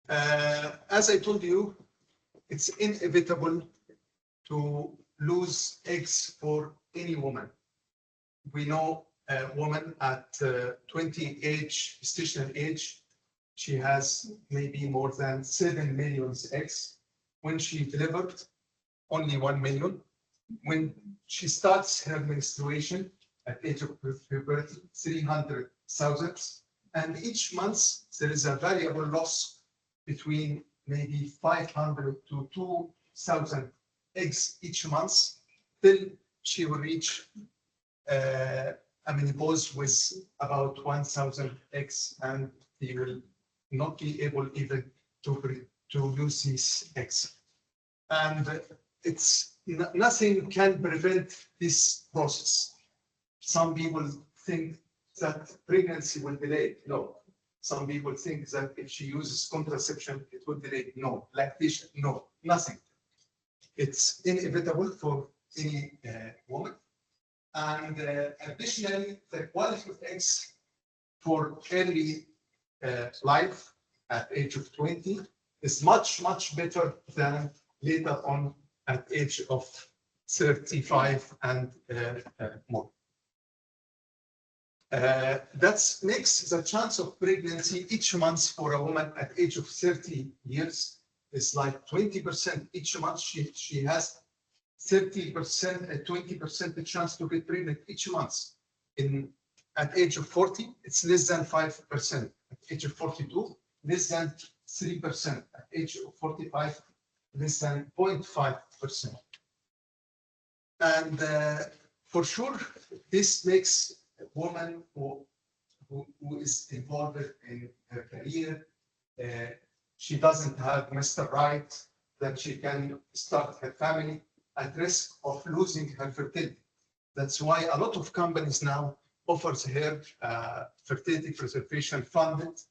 As I told you, it's inevitable to lose eggs for any woman. We know a woman at 20 age, gestational age, she has maybe more than 7 million eggs. When she delivered, only 1 million. When she starts her menstruation at age of puberty, 300,000. And each month there is a variable loss between maybe 500 to 2,000 eggs each month, till she will reach a menopause with about 1,000 eggs, and he will not be able even to use these eggs. And it's nothing can prevent this process. Some people think that pregnancy will delay. No. Some people think that if she uses contraception, it will delay. No. Lactation. No. Nothing. It's inevitable for any woman. And additionally, the quality of eggs for early life at age of 20 is much, much better than later on at age of 35 and more. That makes the chance of pregnancy each month for a woman at age of 30 years is like 20% each month. She has 30% and 20% chance to get pregnant each month. At age of 40, it's less than 5%. At age of 42, less than 3%. At age of 45, less than 0.5%. And for sure, this makes a woman who is involved in her career, she doesn't have Mr. Right, that she can start her family, at risk of losing her fertility. That's why a lot of companies now offers her fertility preservation funded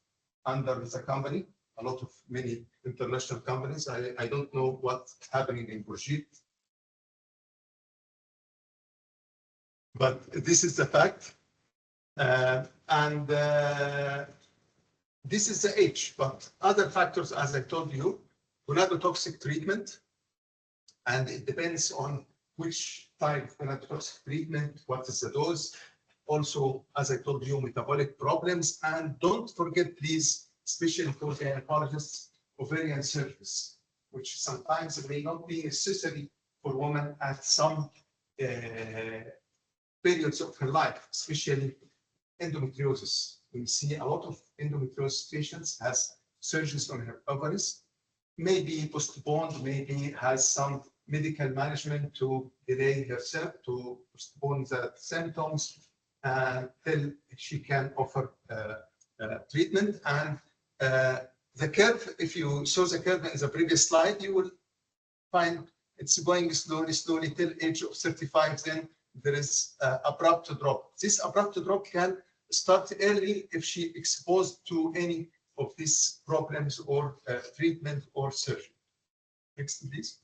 under the company. A lot of many international companies. I don't know what's happening in Brigitte, but this is the fact. This is the age, but other factors, as I told you, gonadotoxic treatment, and it depends on which type of gonadotoxic treatment, what is the dose. Also, as I told you, metabolic problems, and don't forget, please, especially for the gynecologists, ovarian surgeries, which sometimes may not be necessary for women at some periods of her life, especially endometriosis. We see a lot of endometriosis patients has surgeries on her ovaries, maybe postponed, maybe has some medical management to delay herself, to postpone the symptoms until she can offer treatment. And the curve, if you saw the curve in the previous slide, you will find it's going slowly till age of 35. Then there is abrupt drop. This abrupt drop can start early if she exposed to any of these problems or treatment or surgery. Next, please.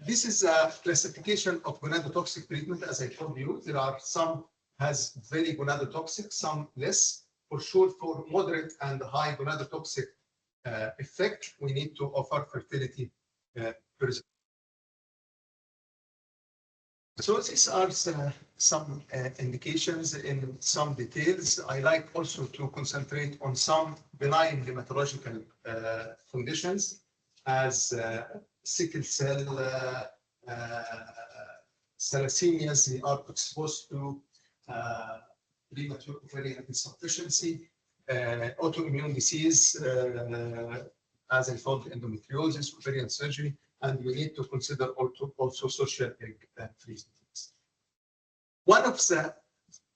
This is a classification of gonadotoxic treatment. As I told you, there are some has very gonadotoxic, some less. For sure, for moderate and high gonadotoxic effect, we need to offer fertility preservation. So these are some indications in some details. I like also to concentrate on some benign hematological conditions as sickle cell, thalassemias. They are exposed to premature ovarian insufficiency, autoimmune disease, as I told, endometriosis, ovarian surgery, and we need to consider also social treatments. One of the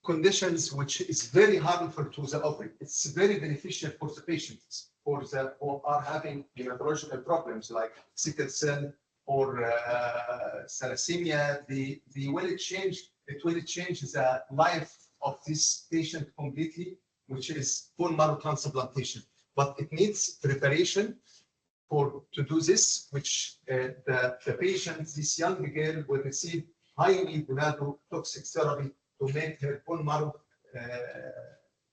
conditions which is very harmful to the ovary, it's very beneficial for the patients, for the who are having hematological problems like sickle cell or thalassemia. It will change the life of this patient completely, which is bone marrow transplantation. But it needs preparation to do this, which the patient, this young girl, will receive highly gonadotoxic therapy to make her bone marrow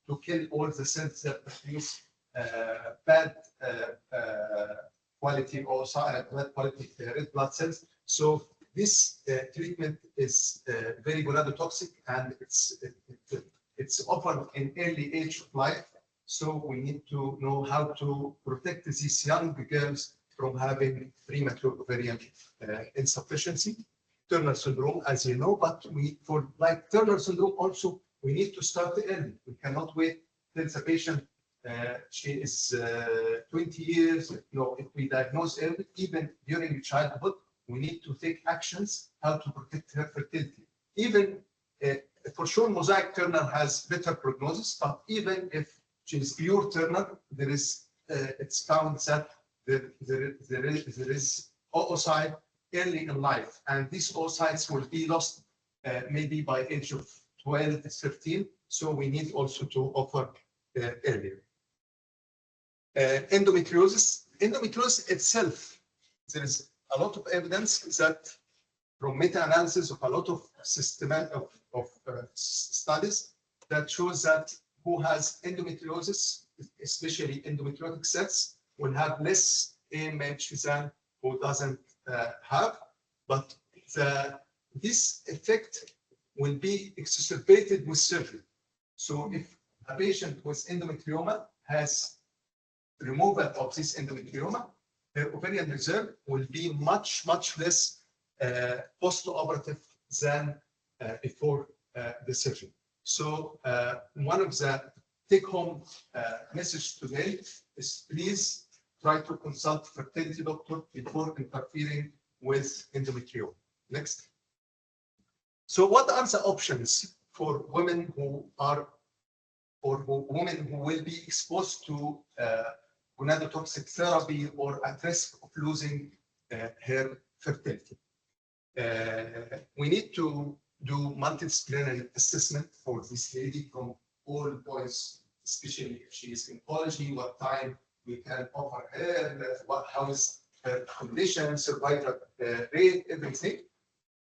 to kill all the cells that produce bad quality or bad quality red blood cells. So this treatment is very gonadotoxic, and it's often in early age of life. So we need to know how to protect these young girls from having premature ovarian insufficiency, Turner syndrome, as you know. But for like Turner syndrome also, we need to start early. We cannot wait till the patient she is 20 years. No, if we diagnose early, even during childhood, we need to take actions how to protect her fertility. Even for sure, mosaic Turner has better prognosis, but even if she is pure Turner, there is it's found that there is oocyte early in life, and these oocytes will be lost maybe by age of 12, 13. So we need also to offer earlier. Endometriosis itself, there is a lot of evidence that from meta-analysis of a lot of systematic studies that shows that who has endometriosis, especially endometriotic cells, will have less AMH than who doesn't have. But this effect will be exacerbated with surgery. So if a patient with endometrioma has removal of this endometrioma, the ovarian reserve will be much, much less post-operative than before the surgery. So one of the take-home message today is please try to consult fertility doctor before interfering with endometrioma. Next. So what are the options for women who are, or women who will be exposed to gonadotoxic therapy or at risk of losing her fertility? We need to do multidisciplinary assessment for this lady from all points, especially if she is in oncology, what time we can offer her, how is her condition, survival rate, everything.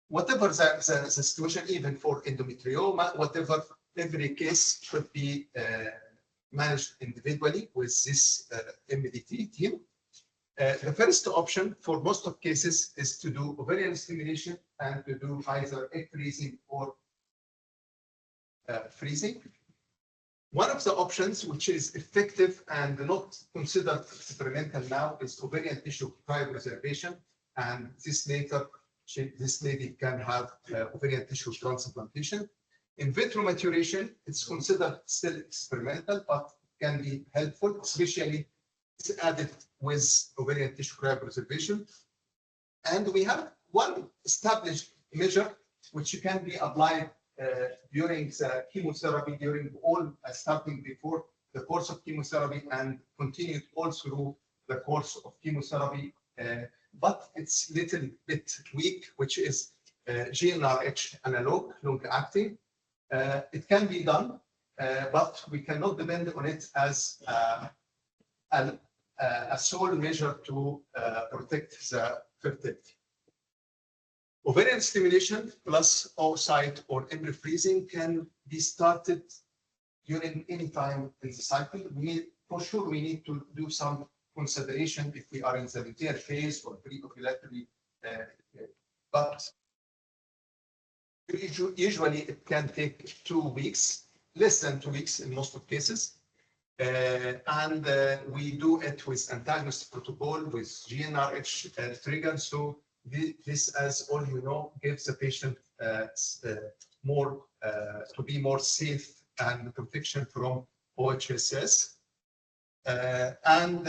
Whatever the situation, even for endometrioma, whatever, every case should be managed individually with this MDT team. The first option for most of cases is to do ovarian stimulation and to do either egg freezing or freezing. One of the options which is effective and not considered experimental now is ovarian tissue cryopreservation, and this lady can have ovarian tissue transplantation. In vitro maturation, it's considered still experimental, but can be helpful, especially it's added with ovarian tissue cryopreservation. And we have one established measure which can be applied during the chemotherapy, during all starting before the course of chemotherapy and continued all through the course of chemotherapy. But it's a little bit weak, which is GnRH analog, long-acting. It can be done, but we cannot depend on it as a sole measure to protect the fertility. Ovarian stimulation plus oocyte or embryo freezing can be started during any time in the cycle. For sure, we need to do some consideration if we are in the luteal phase or pre-ovulatory, but usually it can take 2 weeks, less than 2 weeks in most of cases. And we do it with antagonist protocol with GnRH trigger. So this, as all you know, gives the patient more to be more safe and protection from OHSS. And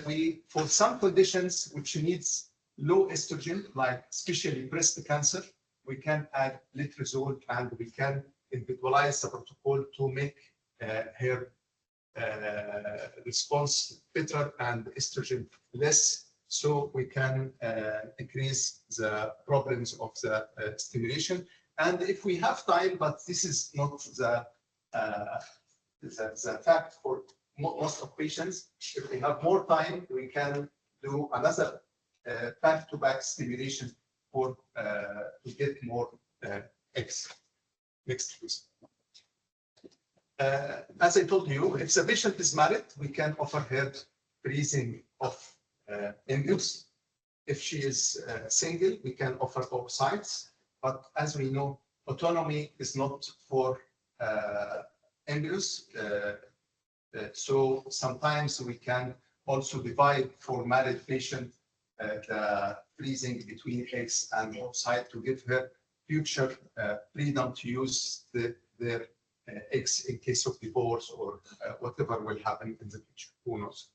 we, for some conditions which needs low estrogen, like especially breast cancer, we can add letrozole, and we can individualize the protocol to make her response better and estrogen less, so we can decrease the problems of the stimulation. And if we have time, but this is not the fact for most of patients, if we have more time, we can do another back-to-back stimulation for to get more eggs. Next, please. As I told you, if the patient is married, we can offer her freezing of embryos. If she is single, we can offer oocytes. But as we know, autonomy is not for embryos. So sometimes we can also divide for married patient the freezing between eggs and oocyte to give her future freedom to use their eggs in case of divorce or whatever will happen in the future. Who knows?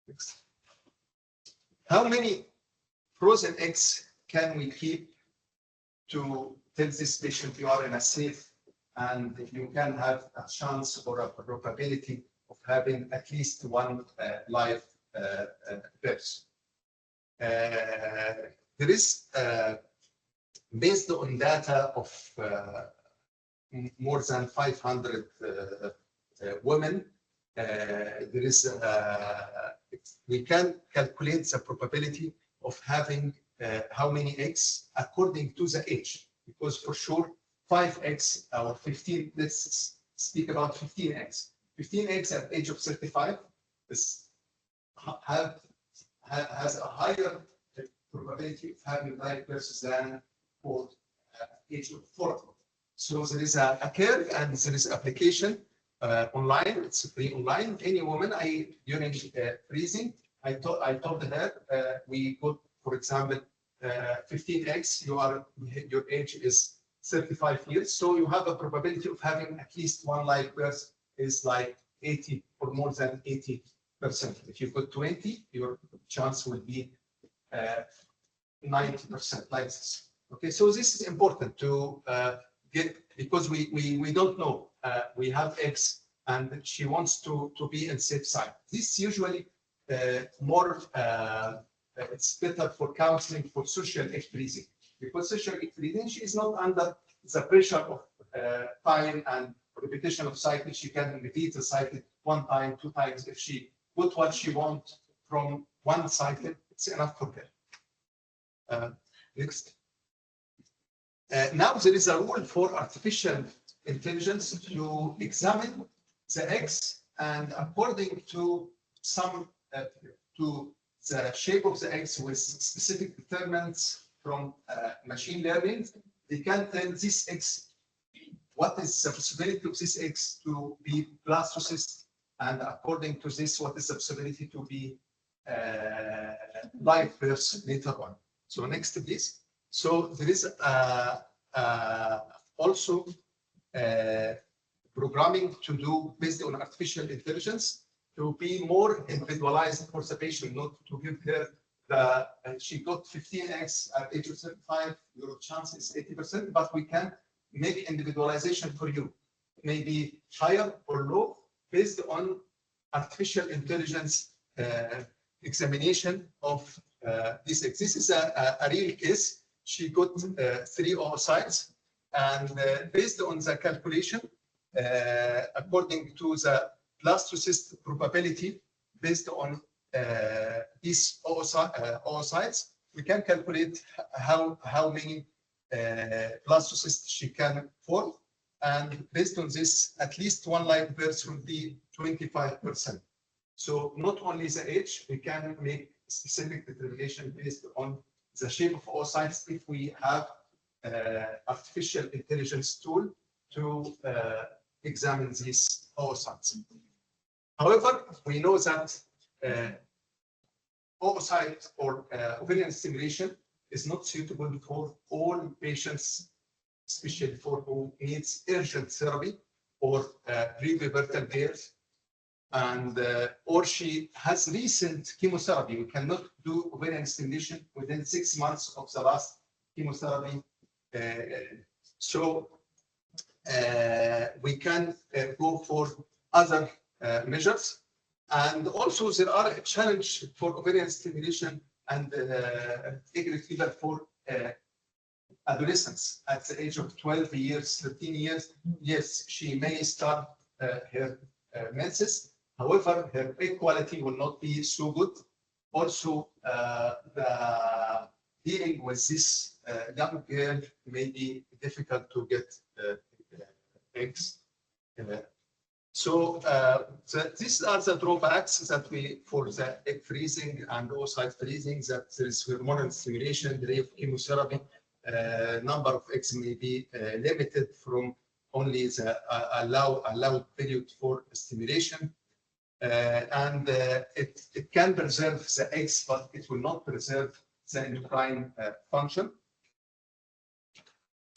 Next. How many frozen eggs can we keep to tell this patient you are in a safe and you can have a chance or a probability of having at least one live birth? There is, based on data of more than 500 women, there is, we can calculate the probability of having how many eggs according to the age, because for sure 5 eggs or 15, let's speak about 15 eggs. 15 eggs at age of 35 is, has a higher probability of having live births than for age of 40. So there is a curve and there is application online. It's free online. Any woman, during freezing, I told her we put, for example, 15 eggs. Your age is 35 years, so you have a probability of having at least one live birth is like 80 or more than 80%. If you put 20, your chance will be 90% like this. Okay, so this is important to get, because we don't know. We have eggs and she wants to be in safe side. This usually more, it's better for counseling for social egg freezing, because social egg freezing, she is not under the pressure of time and repetition of cycles. She can repeat the cycle 1 time, 2 times. If she put what she wants from 1 cycle, it's enough for her. Next. Now there is a rule for artificial intelligence to examine the eggs, and according to some to the shape of the eggs with specific determinants from machine learning, they can tell these eggs what is the possibility of these eggs to be blastocyst, and according to this, what is the possibility to be live birth later on. So next, please. So there is also programming to do based on artificial intelligence to be more individualized for the patient, not to give her the, she got 15 eggs at age of 35, your chance is 80%, but we can make individualization for you, maybe higher or low, based on artificial intelligence examination of these eggs. This is a real case. She got 3 oocytes, and based on the calculation, according to the blastocyst probability, based on these oocytes, we can calculate how many blastocysts she can form, and based on this, at least one live birth will be 25%. So not only the age, we can make specific determination based on the shape of oocytes if we have artificial intelligence tool to examine these oocytes. However, we know that oocyte or ovarian stimulation is not suitable for all patients, especially for who needs urgent therapy or prepubertal birth, and or she has recent chemotherapy. We cannot do ovarian stimulation within 6 months of the last chemotherapy. So we can go for other measures. And also there are a challenge for ovarian stimulation and egg retrieval for adolescents at the age of 12 years, 13 years. Yes, she may start her menses. However, her egg quality will not be so good. Also, the dealing with this young girl may be difficult to get eggs. So these are the drawbacks that we for the egg freezing and oocyte freezing, that there is hormonal stimulation, delay of chemotherapy, number of eggs may be limited from only the allowed period for stimulation, and it can preserve the eggs, but it will not preserve the endocrine function.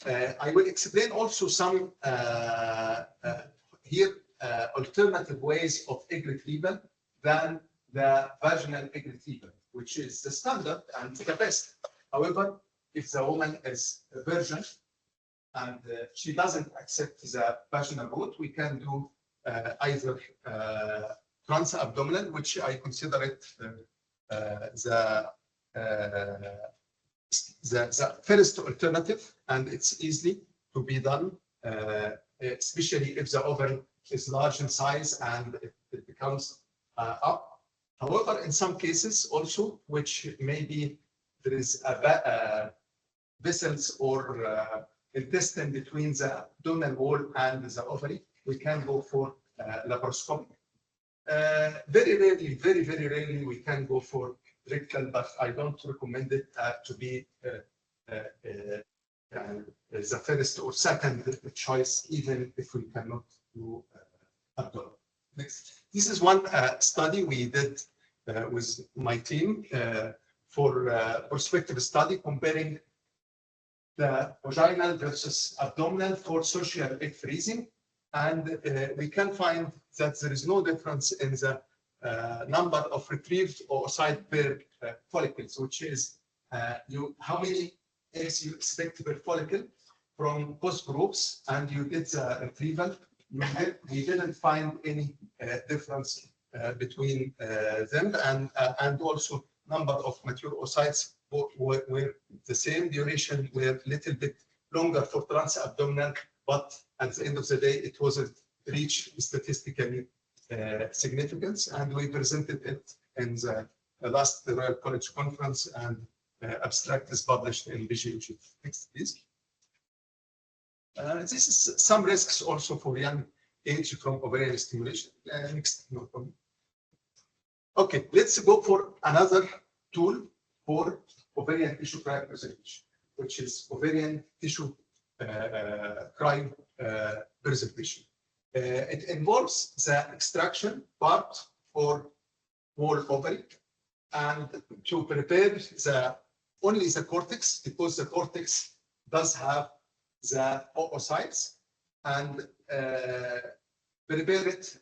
I will explain also some here alternative ways of egg retrieval than the vaginal egg retrieval, which is the standard and the best. However, if the woman is a virgin and she doesn't accept the vaginal route, we can do either transabdominal, which I consider it the first alternative, and it's easy to be done, especially if the ovary is large in size and it becomes up. However, in some cases also, which maybe there is a vessels or intestine between the abdominal wall and the ovary, we can go for laparoscopy. Very rarely, very rarely, we can go for rectal, but I don't recommend it to be the first or second choice, even if we cannot do abdominal. Next, this is one study we did with my team for prospective study comparing the vaginal versus abdominal for social egg freezing, and we can find that there is no difference in the number of retrieved oocyte per follicles, which is how many eggs you expect per follicle from both groups, and you did the retrieval. We didn't find any difference between them, and also number of mature oocytes were the same. Duration were a little bit longer for transabdominal, but at the end of the day, it wasn't reached statistically significance, and we presented it in the last Royal College conference, and abstract is published in BGOG. Next, please. This is some risks also for young age from ovarian stimulation. Next, no problem. Okay, let's go for another tool for ovarian tissue cryopreservation, which is ovarian tissue cryopreservation. It involves the extraction part for whole ovary, and to prepare only the cortex, because the cortex does have the oocytes, and prepare it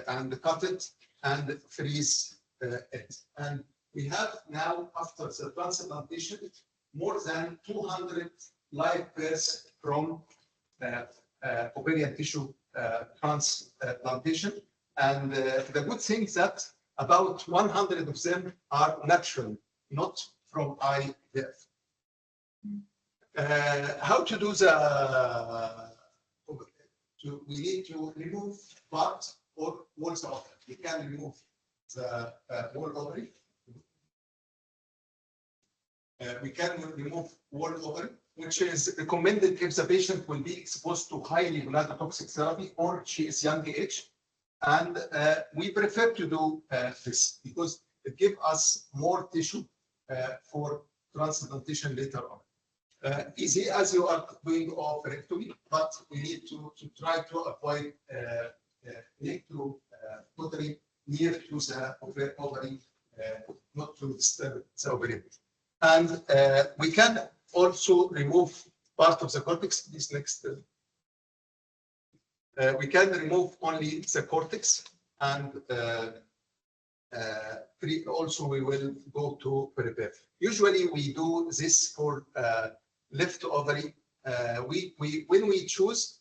and cut it and freeze it. And we have now, after the transplantation, more than 200 live pairs from ovarian tissue transplantation. And the good thing is that about 100 of them are natural, not from IVF. How to do we need to remove part or walls of it. We can remove the whole ovary. We can remove whole ovary, which is recommended if the patient will be exposed to highly gonatotoxic therapy or she is young age. And we prefer to do this because it gives us more tissue for transplantation later on. Easy as you are doing oophorectomy, but we need to try to avoid totally near to the ovary, not to disturb the ovary. And we can also remove part of the cortex. This next. We can remove only the cortex, and also we will go to prepare. Usually we do this for left ovary. When we choose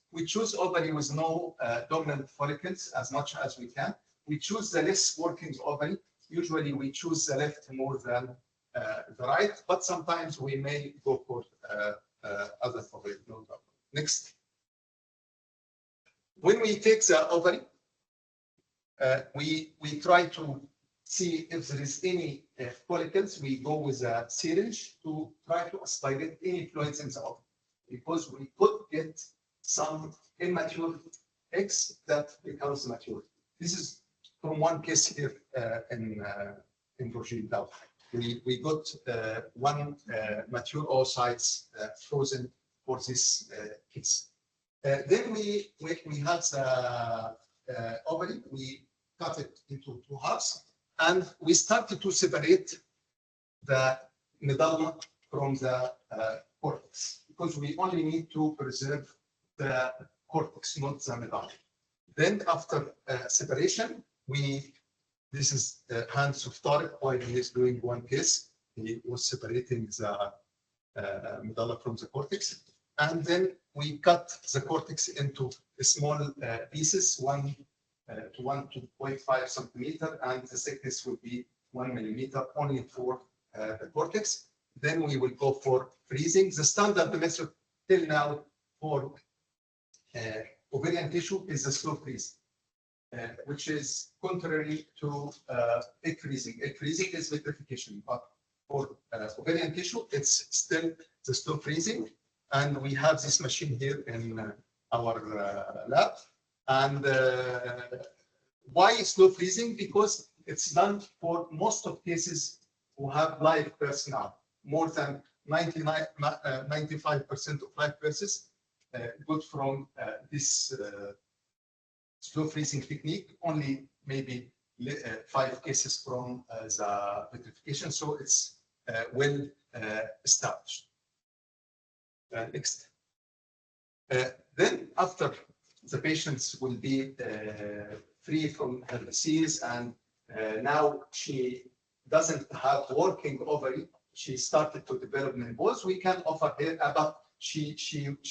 ovary with no dominant follicles as much as we can. We choose the less working ovary. Usually we choose the left more than the right, but sometimes we may go for other ovary. No problem. Next. When we take the ovary, we try to see if there is any follicles. We go with a syringe to try to aspirate any fluids in the ovary, because we could get some immature eggs that becomes mature. This is from one case here in Virginia. We got one mature oocytes frozen for this case. Then we have the ovary. We cut it into two halves, and we started to separate the medulla from the cortex, because we only need to preserve the cortex, not the medulla. Then after separation, this is the hands of Tariq while he is doing one case. He was separating the medulla from the cortex. And then we cut the cortex into small pieces, 1 to 1.5 centimeter, and the thickness will be 1 millimeter only for the cortex. Then we will go for freezing. The standard method till now for ovarian tissue is a slow freeze, which is contrary to egg freezing. Egg freezing is vitrification, but for ovarian tissue, it's still the slow freezing. And we have this machine here in our lab. And why slow freezing? Because it's done for most of cases who have live births now. More than 95% of live births good from this slow freezing technique. Only maybe 5 cases from the vitrification. So it's well established. Next. Then after the patients will be free from her disease, and now she doesn't have working ovary, she started to develop menopause, we can offer her, but she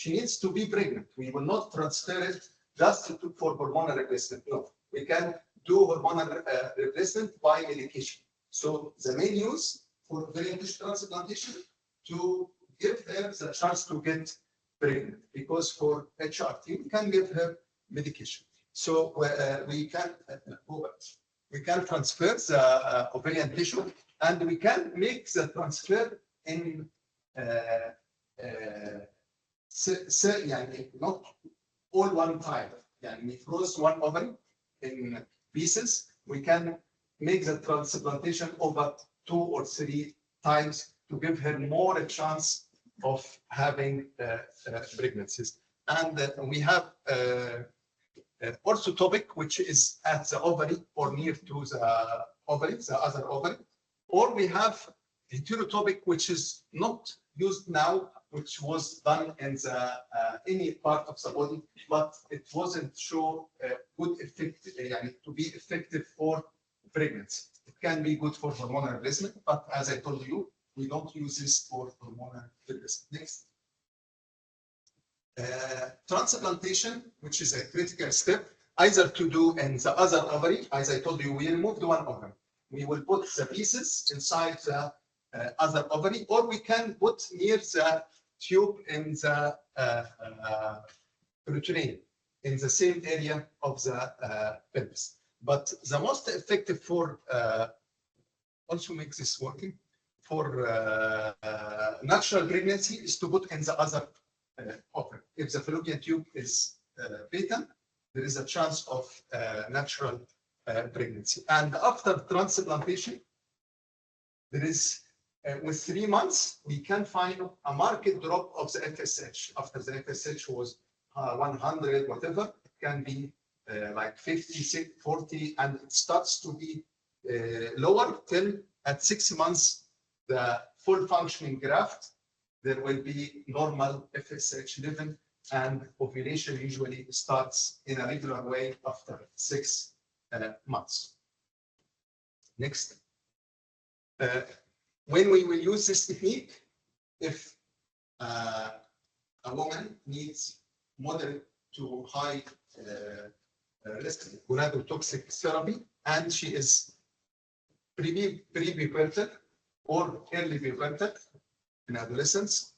needs to be pregnant. We will not transfer it just for hormonal replacement. No, we can do hormonal replacement by medication. So the main use for ovarian tissue transplantation to give her the chance to get pregnant, because for HRT we can give her medication. So we can transfer the ovarian tissue, and we can make the transfer in not all one time. We froze one ovary in pieces. We can make the transplantation over 2 or 3 times to give her more a chance of having pregnancies. And we have orthotopic, which is at the ovary or near to the ovary, the other ovary. Or we have heterotopic, which is not used now, which was done in the any part of the body, but it wasn't show good effect, to be effective for pregnancy. It can be good for hormonal replacement, but as I told you, we don't use this for hormonal replacement. Next. Transplantation, which is a critical step, either to do in the other ovary. As I told you, we removed one ovary. We will put the pieces inside the other ovary, or we can put near the tube in the uterine, in the same area of the pelvis. But the most effective for also makes this working for natural pregnancy is to put in the other ovary. If the fallopian tube is patent, there is a chance of natural pregnancy. And after transplantation, there is with 3 months, we can find a marked drop of the FSH. After the FSH was 100, whatever, it can be like 50, 40, and it starts to be lower till at 6 months, the full functioning graft, there will be normal FSH level, and ovulation usually starts in a regular way after 6 months. Next. When we will use this technique, if a woman needs moderate to high risk gonadotoxic therapy, and she is prepubertal or early pubertal in adolescence,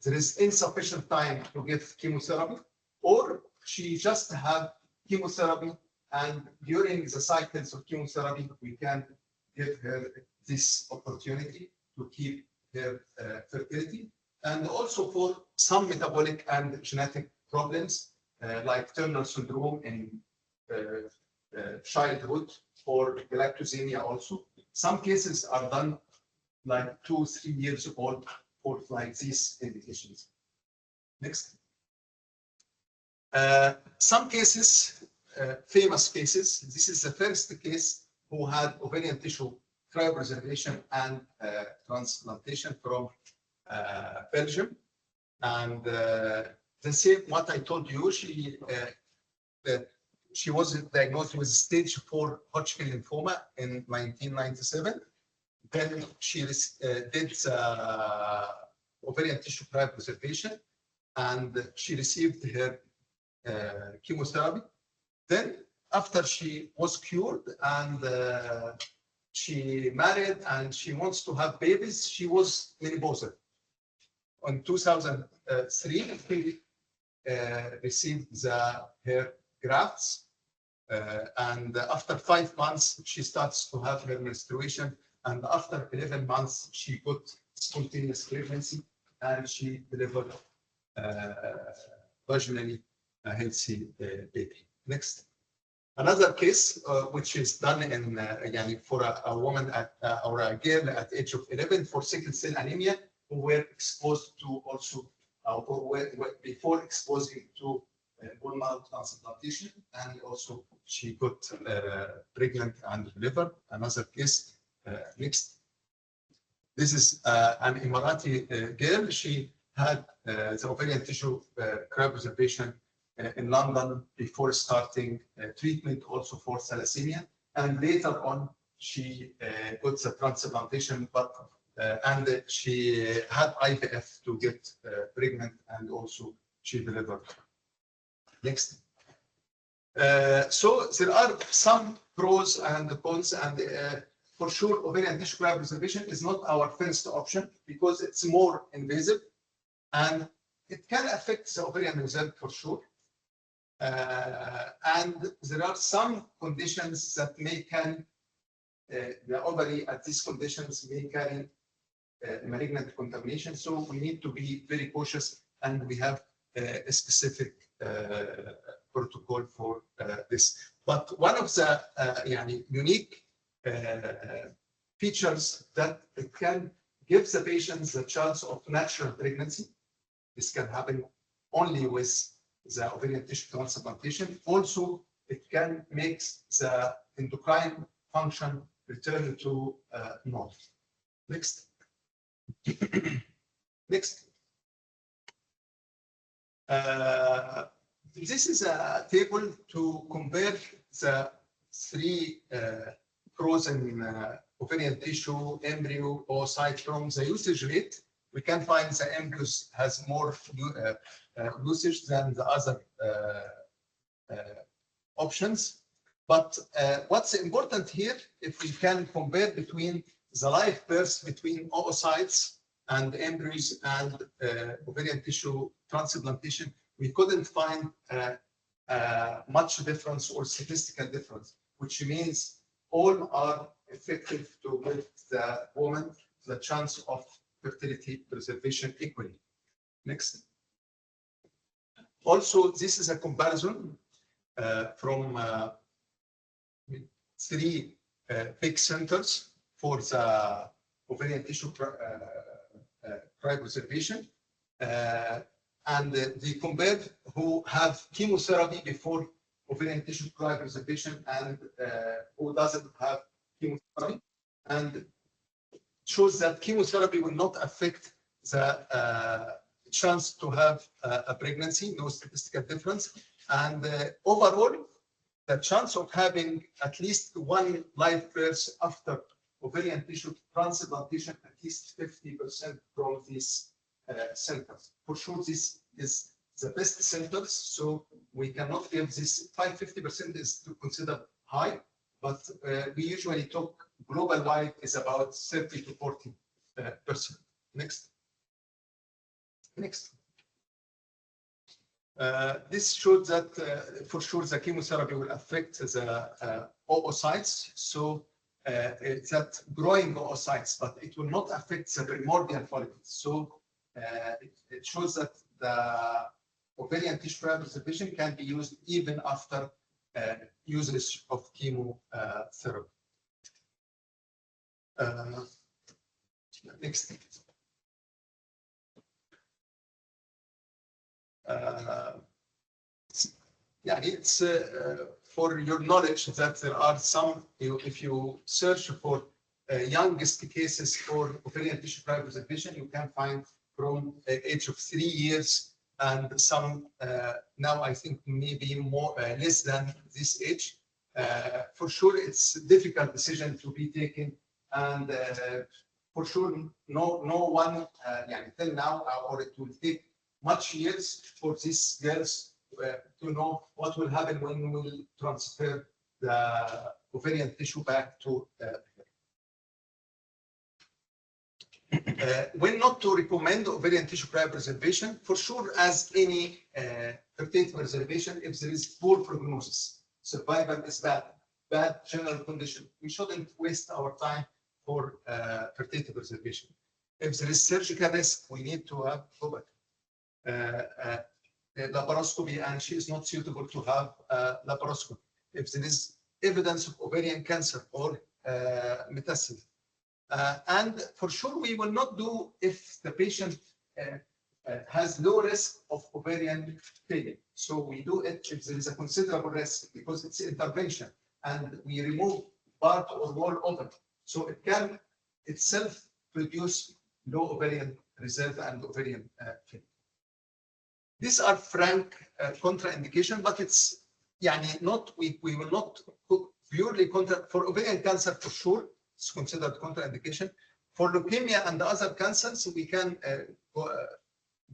there is insufficient time to give chemotherapy, or she just have chemotherapy, and during the cycles of chemotherapy, we can give her this opportunity to keep her fertility. And also for some metabolic and genetic problems, like Turner syndrome in childhood or galactosemia also. Some cases are done like 2-3 years old for like these indications. Next. Some cases, famous cases. This is the first case who had ovarian tissue cryopreservation and transplantation from Belgium. And the same, what I told you, she was diagnosed with stage 4 Hodgkin lymphoma in 1997. Then she did ovarian tissue cryopreservation, and she received her chemotherapy. Then, after she was cured and she married and she wants to have babies, she was menopausal. In 2003, she received her grafts, and after 5 months, she starts to have her menstruation, and after 11 months, she got spontaneous pregnancy, and she delivered vaginally a healthy baby. Next. Another case, which is done in for a woman or a girl at the age of 11 for sickle cell anemia, who were exposed to also, or were before exposing to hormonal transplantation, and also she got pregnant and delivered. Another case. Next. This is an Emirati girl. She had the ovarian tissue cryopreservation in London before starting treatment also for thalassemia, and later on she got the transplantation, but and she had IVF to get pregnant, and also she delivered. Next. So there are some pros and cons, and for sure ovarian tissue cryopreservation is not our first option because it's more invasive and it can affect the ovarian result for sure. And there are some conditions that may carry the ovary at these conditions may carry malignant contamination. So we need to be very cautious, and we have a specific protocol for this. But one of the unique features that it can give the patients the chance of natural pregnancy. This can happen only with the ovarian tissue transplantation. Also, it can make the endocrine function return to normal. Next. Next. This is a table to compare the 3 pros in ovarian tissue, embryo, oocyte from the usage rate. We can find the embryos has more usage than the other options. But what's important here, if we can compare between the live births between oocytes and embryos and ovarian tissue transplantation, we couldn't find much difference or statistical difference, which means all are effective to give the woman the chance of fertility preservation equally. Next. Also, this is a comparison from 3 big centers for the ovarian tissue cryopreservation. And they compared who have chemotherapy before ovarian tissue cryopreservation and who doesn't have chemotherapy, and shows that chemotherapy will not affect the chance to have a pregnancy, no statistical difference. And overall, the chance of having at least 1 live birth after ovarian tissue transplantation, at least 50% from these centers. For sure, this is the best centers, so we cannot give this 50% is to consider high, but we usually talk global wide is about 30 to 40%. Next. Next. This shows that for sure the chemotherapy will affect the oocytes, so that growing oocytes, but it will not affect the primordial follicles. So it shows that ovarian tissue cryopreservation can be used even after usage of chemotherapy. Next. Yeah, it's for your knowledge that there are some, if you search for youngest cases for ovarian tissue cryopreservation, you can find from age of 3 years, and some now I think maybe more less than this age. For sure, it's a difficult decision to be taken, and for sure, no one till now, or it will take much years for these girls to know what will happen when we will transfer the ovarian tissue back to when not to recommend ovarian tissue cryopreservation, for sure, as any fertility preservation, if there is poor prognosis, survival is bad general condition, we shouldn't waste our time for fertility preservation. If there is surgical risk, we need to have laparoscopy, and she is not suitable to have laparoscopy. If there is evidence of ovarian cancer or metastasis. And for sure, we will not do if the patient has low risk of ovarian failure. So we do it if there is a considerable risk, because it's intervention, and we remove part or whole ovary. So it can itself produce low ovarian reserve and ovarian failure. These are frank contraindication, but it's not, we will not purely contra for ovarian cancer for sure. It's considered contraindication. For leukemia and other cancers, we can go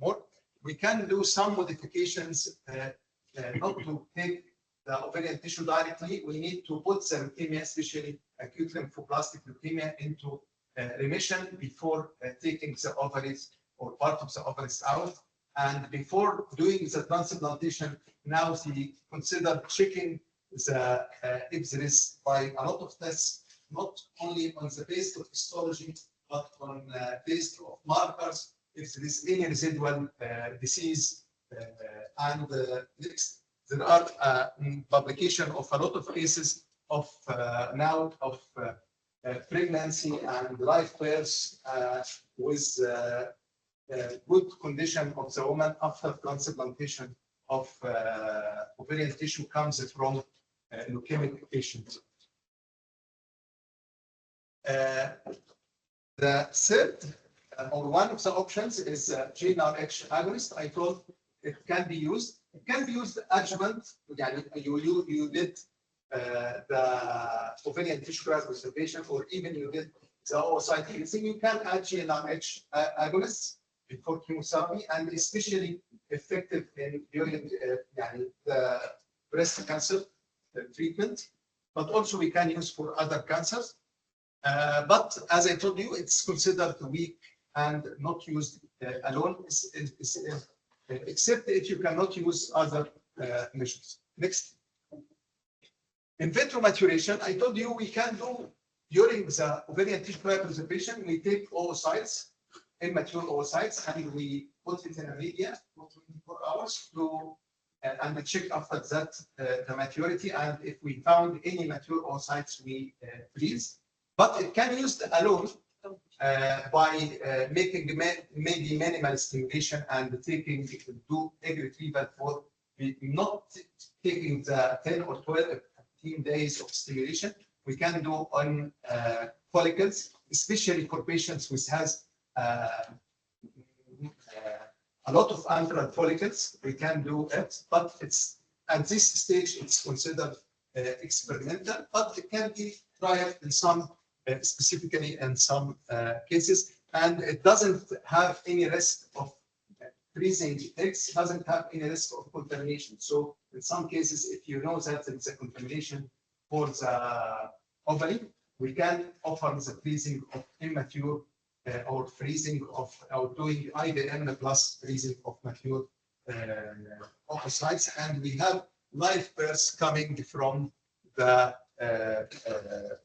more. We can do some modifications, not to take the ovarian tissue directly. We need to put the leukemia, especially acute lymphoblastic leukemia, into remission before taking the ovaries or part of the ovaries out. And before doing the transplantation, now we consider checking the if there is by a lot of tests, not only on the basis of histology, but on the basis of markers, if there is any residual disease. And next, there are publication of a lot of cases of now of pregnancy and live births with good condition of the woman after transplantation of ovarian tissue comes from leukemic patients. The third or one of the options is GnRH agonist. I thought it can be used. It can be used adjuvant. You did the ovarian tissue cryopreservation, or even you did the oocyte cleansing. You can add GnRH agonists before chemotherapy, and especially effective in during the breast cancer treatment. But also we can use for other cancers. But as I told you, it's considered weak and not used alone, except if you cannot use other measures. Next. In vitro maturation, I told you we can do during the ovarian tissue cryopreservation, we take oocytes, immature oocytes, and we put it in a media for 24 hours to and we check after that the maturity, and if we found any mature oocytes, we freeze. But it can be used alone by making maybe minimal stimulation and taking do egg retrieval for not taking the 10 or 12, 15 days of stimulation. We can do on follicles, especially for patients who has a lot of antral follicles. We can do it, but it's at this stage it's considered experimental, but it can be tried in some specifically in some cases, and it doesn't have any risk of freezing eggs, doesn't have any risk of contamination. So in some cases, if you know that it's a contamination for the ovary, we can offer the freezing of immature or freezing of, or doing IVM plus freezing of mature oocytes, and we have live births coming from the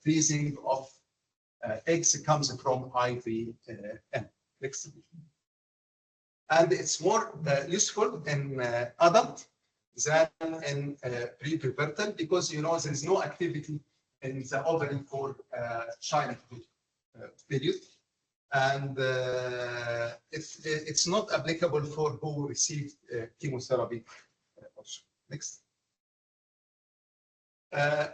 freezing of eggs comes from IVM. Next. and it's more useful in adult than in prepubertal because there is no activity in the ovary for child period, and it's not applicable for who received chemotherapy. Also. Next.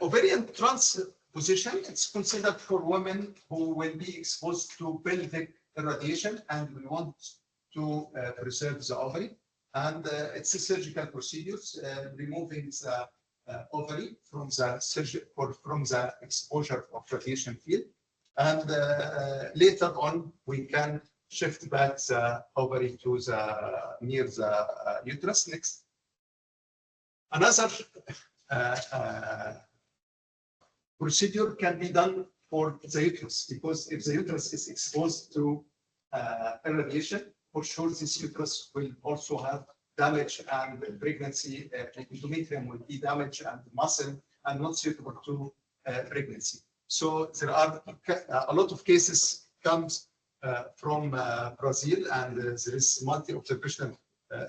Ovarian transposition, it's considered for women who will be exposed to pelvic irradiation and we want to preserve the ovary. And it's a surgical procedure, removing the ovary from the exposure of radiation field. And later on, we can shift back the ovary to near the uterus. Next. Another procedure can be done for the uterus, because if the uterus is exposed to irradiation, for sure this uterus will also have damage and pregnancy. Endometrium will be damaged and muscle and not suitable to pregnancy. So there are a lot of cases comes from Brazil, and there is multi-observational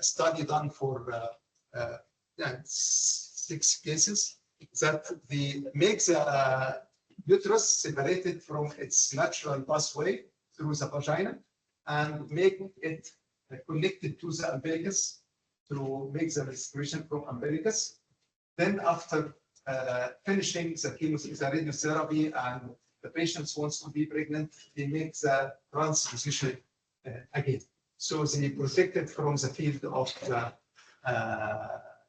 study done for 6 cases that make the uterus separated from its natural pathway through the vagina and make it connected to the umbilicus to make the respiration from umbilicus. Then after finishing the radiotherapy and the patient wants to be pregnant, they make the transposition again. So they protected from the field of the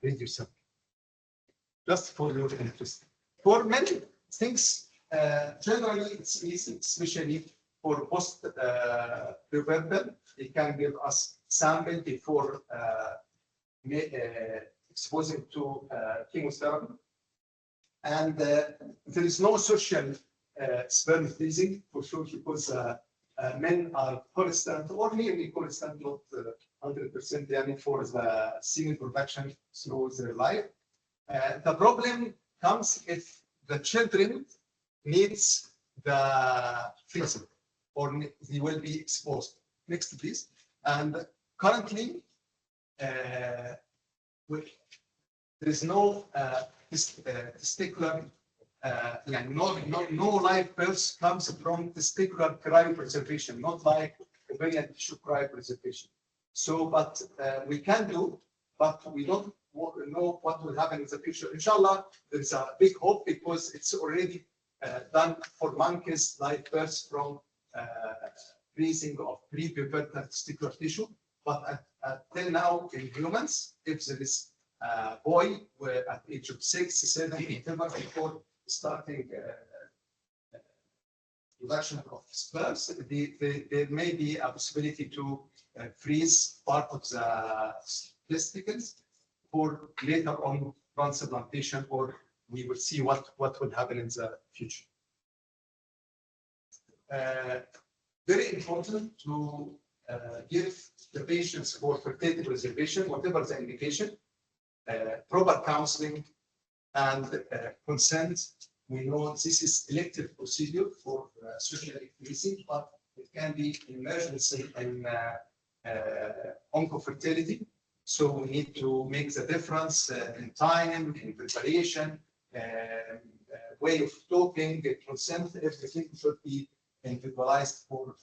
radiotherapy. Just for your interest. For many things, generally it's easy, especially for post-pubertal. It can give us sample before exposing to chemotherapy. And there is no social sperm freezing for sure, because men are constant or nearly constant, not 100% for the semen production through their life. The problem comes if the children needs the freezing or they will be exposed. Next, please. And currently, there is no testicular, no live birth comes from testicular cryopreservation, not like ovarian tissue cryopreservation. So, but we can do, but we don't know what will happen in the future. Inshallah, there is a big hope because it's already done for monkeys, live births from freezing of prepubertal testicular tissue. But until now, in humans, if there is a boy at the age of 6, 7, whatever, before starting production of sperms, there may be a possibility to freeze part of the testicles for later on transplantation, or we will see what will happen in the future. Very important to give the patients for fertility preservation, whatever the indication, proper counseling and consent. We know this is elective procedure for social freezing, but it can be emergency in oncofertility. So we need to make the difference in time, in preparation, way of talking, consent. Everything should be individualized for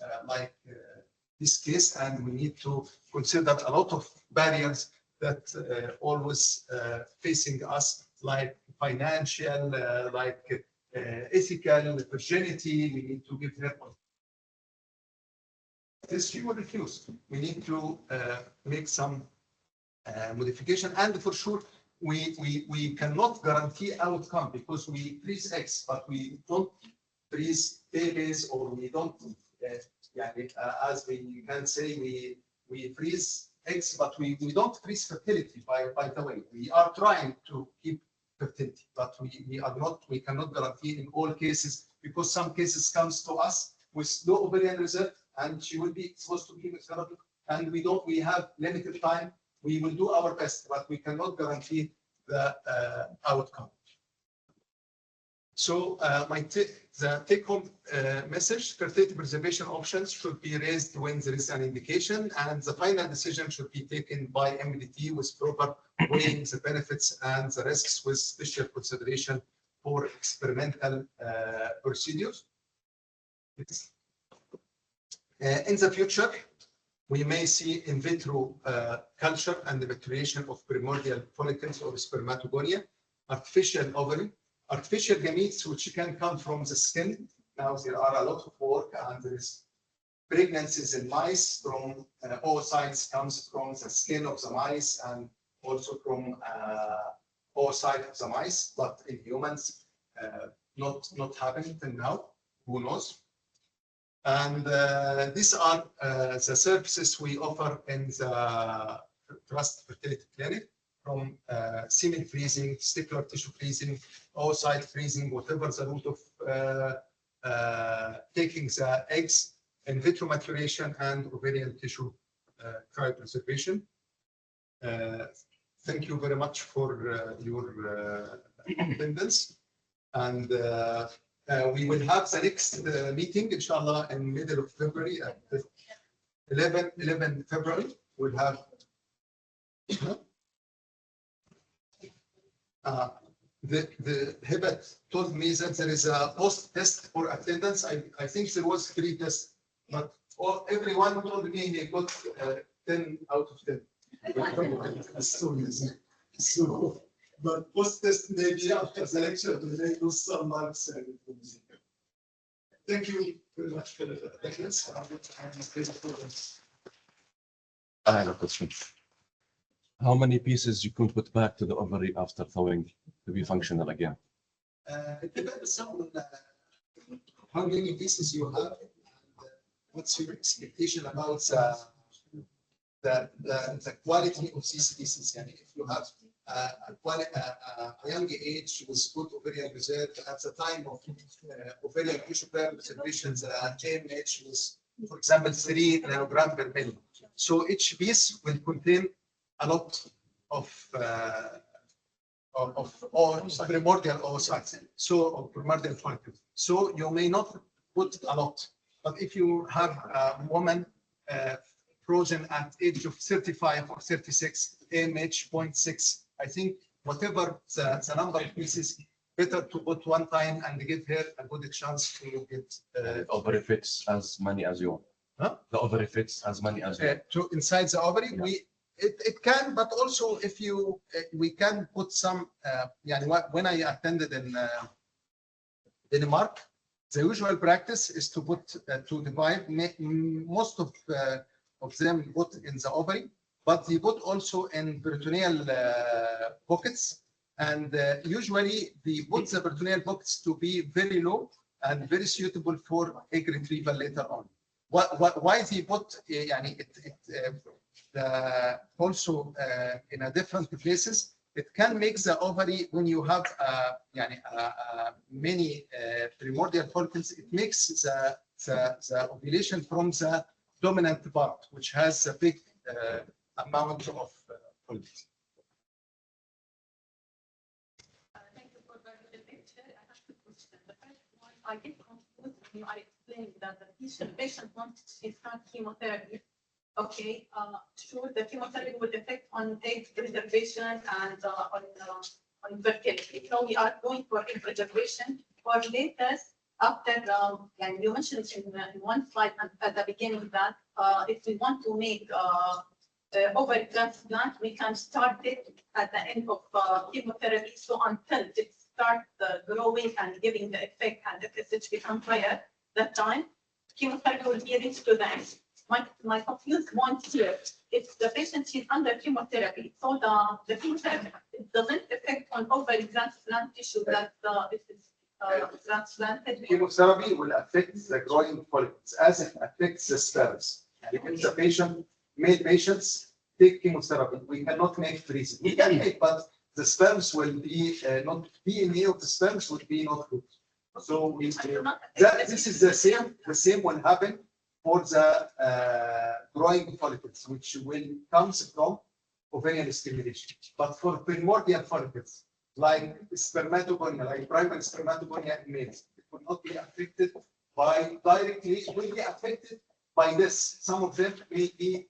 this case, and we need to consider a lot of barriers that always facing us, like financial, like ethical, virginity. We need to give help. This you will refuse. We need to make some modification, and for sure we cannot guarantee outcome because we freeze eggs, but we don't freeze babies, or we don't as we can say we freeze eggs, but we don't freeze fertility. By the way, we are trying to keep fertility, but we cannot guarantee in all cases, because some cases comes to us with low ovarian reserve and she will be exposed to chemotherapy, and we have limited time. We will do our best, but we cannot guarantee the outcome. So the take-home message: fertility preservation options should be raised when there is an indication, and the final decision should be taken by MDT with proper weighing the benefits and the risks, with special consideration for experimental procedures. In the future, we may see in vitro culture and the maturation of primordial follicles or spermatogonia, artificial ovary, artificial gametes, which can come from the skin. Now there are a lot of work, and there is pregnancies in mice from oocytes comes from the skin of the mice, and also from oocyte of the mice, but in humans, not happening till now. Who knows? And these are the services we offer in the Trust Fertility Clinic, from semen freezing, testicular tissue freezing, oocyte freezing, whatever the route of taking the eggs, in vitro maturation, and ovarian tissue cryopreservation. Thank you very much for your attendance. And we will have the next meeting, inshallah, in middle of February, at 11 February. We'll have the Hibat told me that there is a post test for attendance. I think there was 3 tests, but everyone told me he got 10 out of 10. So, but post test maybe after the lecture we may do some marks. Thank you very much for the attendance. I have a question. How many pieces you can put back to the ovary after thawing to be functional again? It depends on how many pieces you have, and what's your expectation about the quality of these pieces. And if you have a young age with good ovarian reserve, at the time of ovarian tissue preservation, the AMH was, for example, 3 nanograms per mil. So each piece will contain a lot of primordial oocytes, so primordial follicles. So you may not put a lot, but if you have a woman frozen at age of 35 or 36, AMH 0.6, I think whatever the number of pieces, better to put one time and give her a good chance to get. Ovary fits as many as you want. Huh? The ovary fits as many as you want. To inside the ovary, Yeah. It can, but also if you we can put some. When I attended in Denmark, the usual practice is to put to divide. Most of them put in the ovary, but they put also in peritoneal pockets, and usually they put the peritoneal pockets to be very low and very suitable for egg retrieval later on. Why they put also in a different places? It can make the ovary, when you have many primordial follicles, it makes the ovulation from the dominant part, which has a big amount of follicles. Thank you for the lecture. I have 2 questions. The first one, I get confused when you are explaining that the patient wants to start chemotherapy. Okay, sure, the chemotherapy will affect on egg preservation and on fertility. So we are going for egg preservation for later. After, and you mentioned in one slide at the beginning that if we want to make ovary transplant, we can start it at the end of chemotherapy. So until it starts growing and giving the effect, and the FSH becomes higher, that time chemotherapy will be reached to the end. My confused point here, if the patient is under chemotherapy, so the chemotherapy doesn't affect on ovary transplant tissue that it is transplanted. Chemotherapy will affect the growing follicles as it affects the sperms. If the male patients take chemotherapy, we cannot make freezing. We can make, but the sperms will be not DNA of the sperms would be not good. So this is the same will happen for the growing follicles, which will come from ovarian stimulation. But for primordial follicles, like spermatogonia, like primary spermatogonia in males. It will not be affected by directly, it will be affected by this. Some of them may be,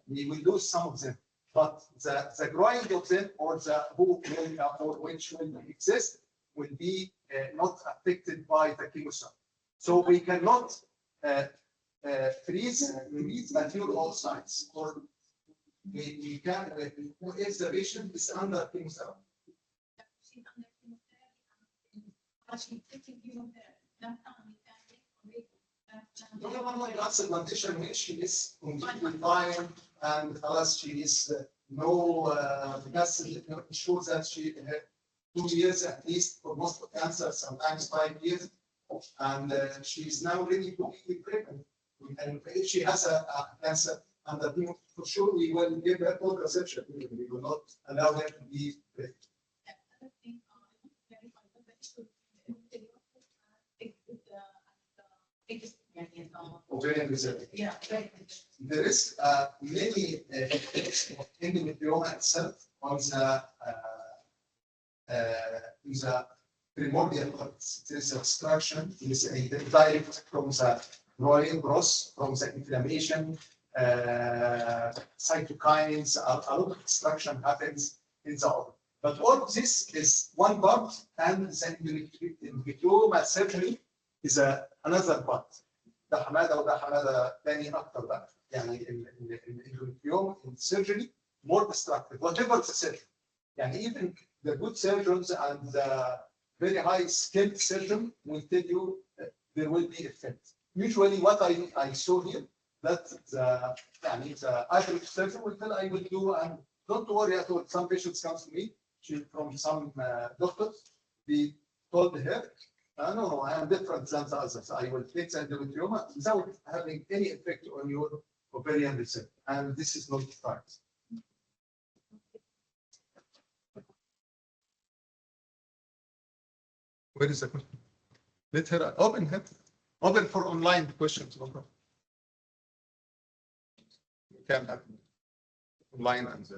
we will lose some of them, but the growing of them or the who will, or which will exist will be not affected by the chemotherapy. So we cannot freeze mature oocytes, or we can, if the patient is under chemotherapy. No, that's a condition when she is completely fine and plus she is because it shows that she had 2 years at least for most of cancer, sometimes 5 years, and she is now ready to be pregnant. And if she has a cancer, and for sure we will give her contraception. We will not allow her to be pregnant. Ovarian reserve. Yeah, right. There is many effects of endometrioma itself on the primordial parts. There is obstruction, there is a direct from the growing growth, from the inflammation, cytokines, a lot of obstruction happens in the organ. But all of this is one part, and the endometrioma surgery is another part. ده حماده وده حماده ثاني اكتر بقى يعني اليوم السيرجري more destructive whatever the surgery يعني even the good surgeons and the very high skilled surgeon will tell you there will be effect. Usually what I saw here that the average surgeon will tell I will do, and don't worry at all. Some patients come to me from some doctors, they told her no, I am different than the others. I will take the endometrioma without having any effect on your ovarian reserve. And this is not right. Where is the question? Let her open her. Open for online questions. No problem. You can have online and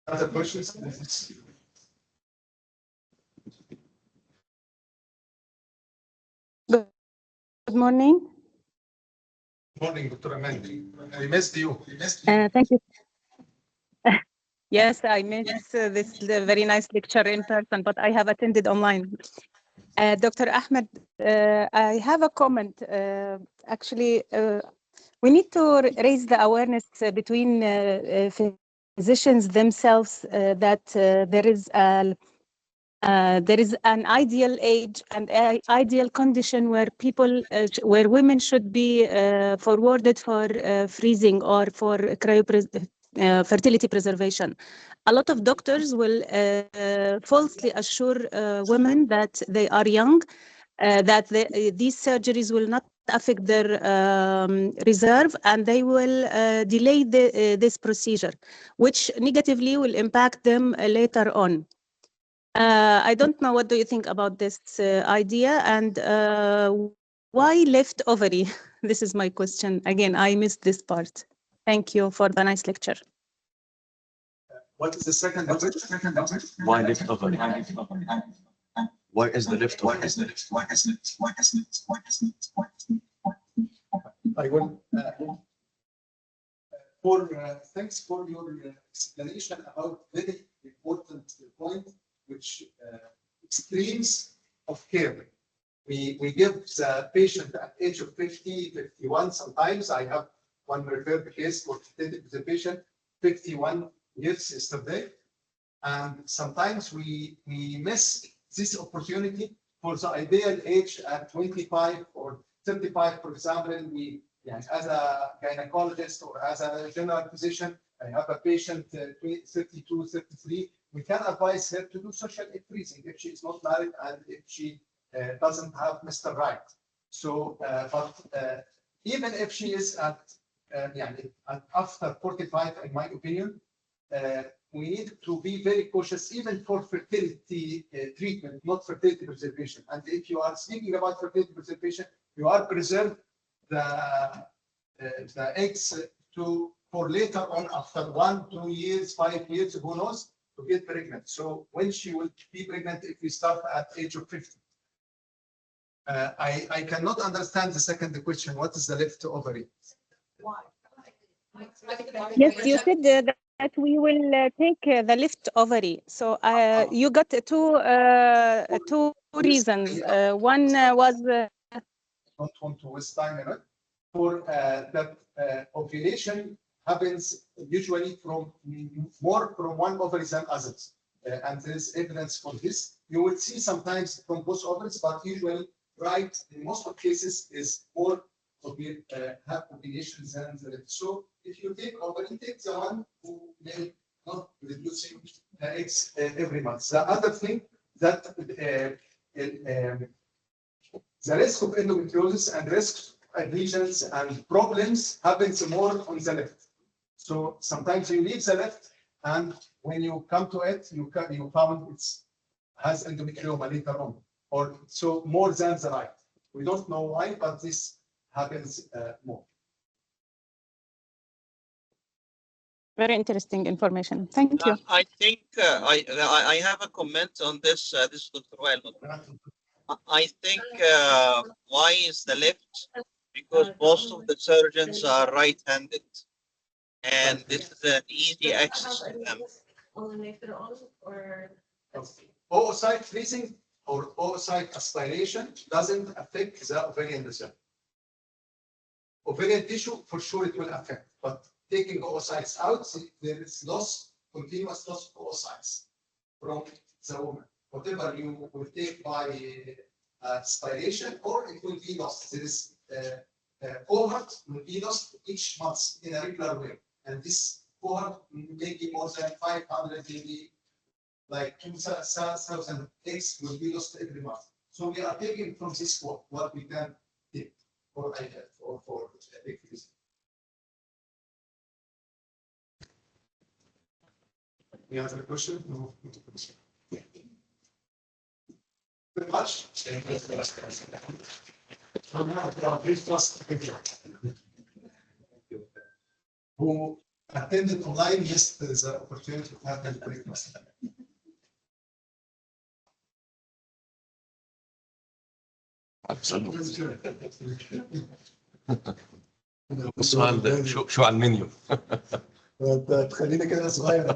other questions? Good morning. Morning, Dr. Amandi. I missed you. Thank you. Yes, I missed this very nice lecture in person, but I have attended online. Dr. Ahmed, I have a comment. Actually, we need to raise the awareness between physicians themselves that there is an ideal age and ideal condition where people, where women should be forwarded for freezing or for fertility preservation. A lot of doctors will falsely assure women that they are young, that these surgeries will not affect their reserve, and they will delay this procedure, which negatively will impact them later on. I don't know, what do you think about this idea, and why left ovary? This is my question. Again, I missed this part. Thank you for the nice lecture. What is the second of it? Why left ovary? Why is the left ovary? I will. Thanks for your explanation about very important point, which extremes of care. We give the patient at age of 50, 51. Sometimes I have one referred case for fertility preservation, 51 years yesterday, and sometimes we miss this opportunity for the ideal age at 25 or 35, for example. As a gynecologist or as a general physician, I have a patient 32, 33. We can advise her to do social egg freezing if she is not married and if she doesn't have Mr. Right. So, but even if she is at after 45, in my opinion, we need to be very cautious, even for fertility treatment, not fertility preservation. And if you are speaking about fertility preservation, you are preserved the eggs for later on after 1, 2 years, 5 years, who knows, to get pregnant. So when she will be pregnant if we start at age of 50. I cannot understand the second question. What is the left ovary? Why? Yes, you said that we will take the left ovary. So you got two reasons. One was Don't want to waste time in it. For that ovulation happens usually from more from one ovary than others, and there is evidence for this. You will see sometimes from both ovaries, but usually, right, in most of cases, is more have ovulation than the left. So if you take ovary, take the one who may not producing eggs every month. The other thing that the risk of endometriosis and risk lesions and problems happens more on the left. So sometimes you leave the left, and when you come to it, you found it has endometrioma later on, or so more than the right. We don't know why, but this happens more. very interesting information. Thank you. I think I have a comment on this. This is Dr. Wael. I think why is the left? Because most of the surgeons are right-handed, and this is an easy access to them. Oocyte freezing or oocyte aspiration doesn't affect the ovarian reserve. Ovarian tissue, for sure, it will affect, but taking oocytes out, there is continuous loss of oocytes from the woman. Whatever you will take by aspiration, or it will be lost. There is cohort will be lost each month in a regular way, and this cohort may be more than 500, maybe like 2,000 eggs will be lost every month. So we are taking from this cohort what we can take for IVF or for egg freezing. Any other question? No. Very much. Who attended online missed the opportunity to have that breakfast. السؤال ده شو على المنيو؟ تخلينا كده صغير.